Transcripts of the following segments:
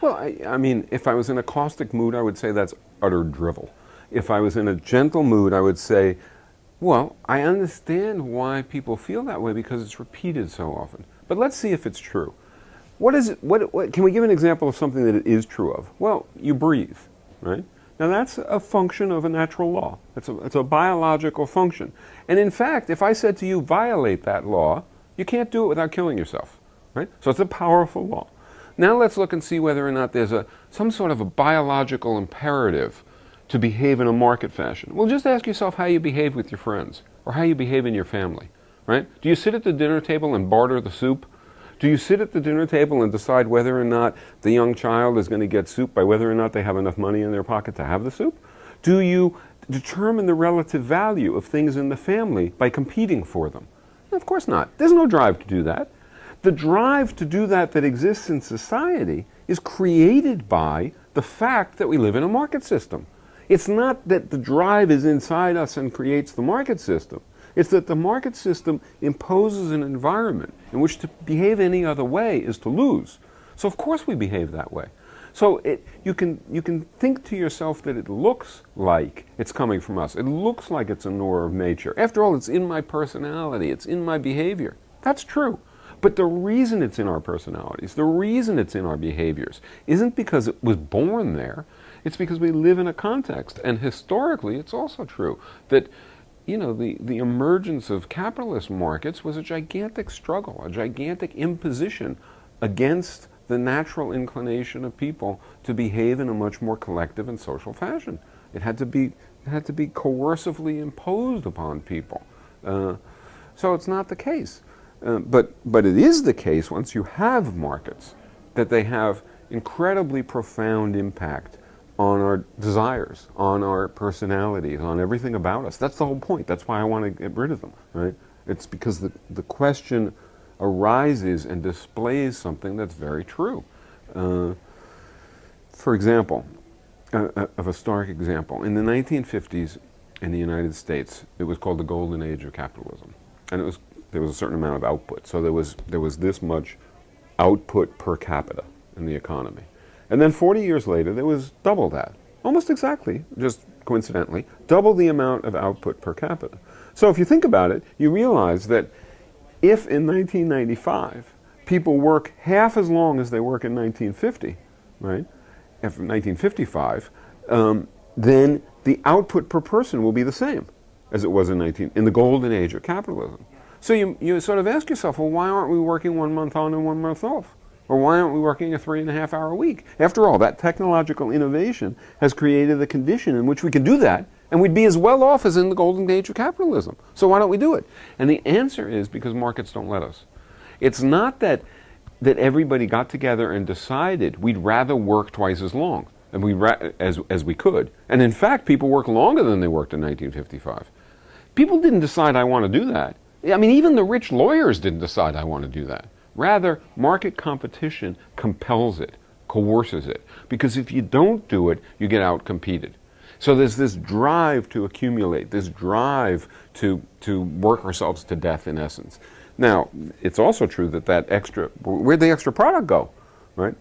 Well, I mean, if I was in a caustic mood, I would say that's utter drivel. If I was in a gentle mood, I would say, well, I understand why people feel that way because it's repeated so often. But let's see if it's true. What is it, what, can we give an example of something that it is true of? Well, you breathe, right? Now that's a function of a natural law. It's a biological function. And in fact, if I said to you, violate that law, you can't do it without killing yourself, right? So it's a powerful law. Now let's look and see whether or not there's some sort of a biological imperative to behave in a market fashion. Well, just ask yourself how you behave with your friends or how you behave in your family, right? Do you sit at the dinner table and barter the soup? Do you sit at the dinner table and decide whether or not the young child is going to get soup by whether or not they have enough money in their pocket to have the soup? Do you determine the relative value of things in the family by competing for them? Of course not. There's no drive to do that. The drive to do that exists in society is created by the fact that we live in a market system. It's not that the drive is inside us and creates the market system. It's that the market system imposes an environment in which to behave any other way is to lose. So of course we behave that way. So you can think to yourself that it looks like it's coming from us. It looks like it's a law of nature. After all, it's in my personality. It's in my behavior. That's true. But the reason it's in our personalities, the reason it's in our behaviors, isn't because it was born there. It's because we live in a context. And historically, it's also true that, you know, the emergence of capitalist markets was a gigantic struggle, a gigantic imposition against the natural inclination of people to behave in a much more collective and social fashion. It had to be coercively imposed upon people. So it's not the case. But it is the case once you have markets that they have incredibly profound impact on our desires, on our personalities, on everything about us. That's the whole point. That's why I want to get rid of them, right? It's because the question arises and displays something that's very true. For example, of a stark example, in the 1950s in the United States, it was called the golden age of capitalism. And there was a certain amount of output. So there was this much output per capita in the economy. And then 40 years later, there was double that. Almost exactly, just coincidentally, double the amount of output per capita. So if you think about it, you realize that if in 1995 people work half as long as they work in 1950, right? After 1955, then the output per person will be the same as it was in the golden age of capitalism. So you sort of ask yourself, well, why aren't we working 1 month on and 1 month off? Or why aren't we working a 3.5-hour week? After all, that technological innovation has created the condition in which we can do that, and we'd be as well off as in the golden age of capitalism. So why don't we do it? And the answer is because markets don't let us. It's not that everybody got together and decided we'd rather work twice as long as we could. And in fact, people work longer than they worked in 1955. People didn't decide, I want to do that. I mean, even the rich lawyers didn't decide, I want to do that. Rather, market competition compels it, coerces it. Because if you don't do it, you get out-competed. So there's this drive to accumulate, this drive to work ourselves to death, in essence. Now, it's also true that where'd the extra product go, right?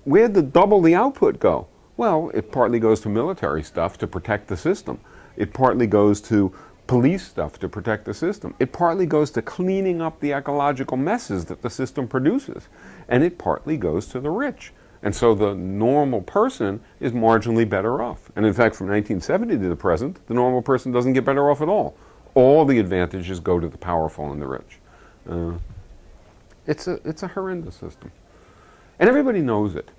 Where'd double the output go? Well, it partly goes to military stuff to protect the system. It partly goes to police stuff to protect the system. It partly goes to cleaning up the ecological messes that the system produces. And it partly goes to the rich. And so the normal person is marginally better off. And in fact, from 1970 to the present, the normal person doesn't get better off at all. All the advantages go to the powerful and the rich. It's a horrendous system. And everybody knows it.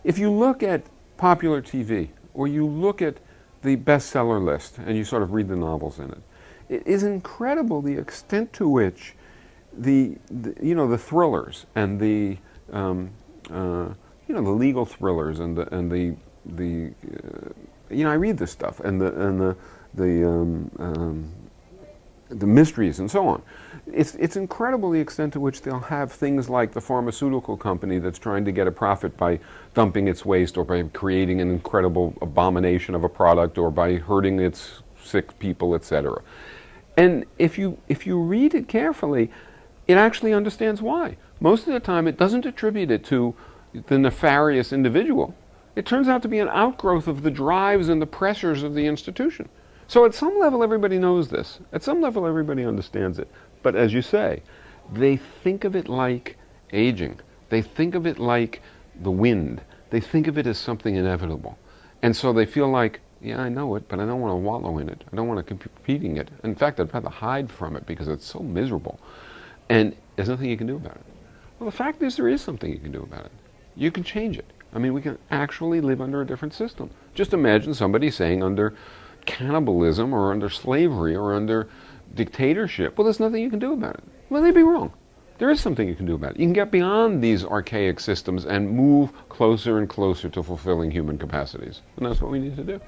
If you look at popular TV, or you look at the bestseller list, and you sort of read the novels in it, it is incredible the extent to which the thrillers and the legal thrillers and I read this stuff and the mysteries and so on. It's incredible the extent to which they'll have things like the pharmaceutical company that's trying to get a profit by dumping its waste or by creating an incredible abomination of a product or by hurting its sick people, etc. And if you read it carefully, it actually understands why. Most of the time it doesn't attribute it to the nefarious individual. It turns out to be an outgrowth of the drives and the pressures of the institution. So at some level, everybody knows this. At some level, everybody understands it. But as you say, they think of it like aging. They think of it like the wind. They think of it as something inevitable. And so they feel like, yeah, I know it, but I don't want to wallow in it. I don't want to keep repeating it. In fact, I'd rather hide from it because it's so miserable. And there's nothing you can do about it. Well, the fact is there is something you can do about it. You can change it. I mean, we can actually live under a different system. Just imagine somebody saying under cannibalism or under slavery or under dictatorship, well, there's nothing you can do about it. Well, they'd be wrong. There is something you can do about it. You can get beyond these archaic systems and move closer and closer to fulfilling human capacities. And that's what we need to do.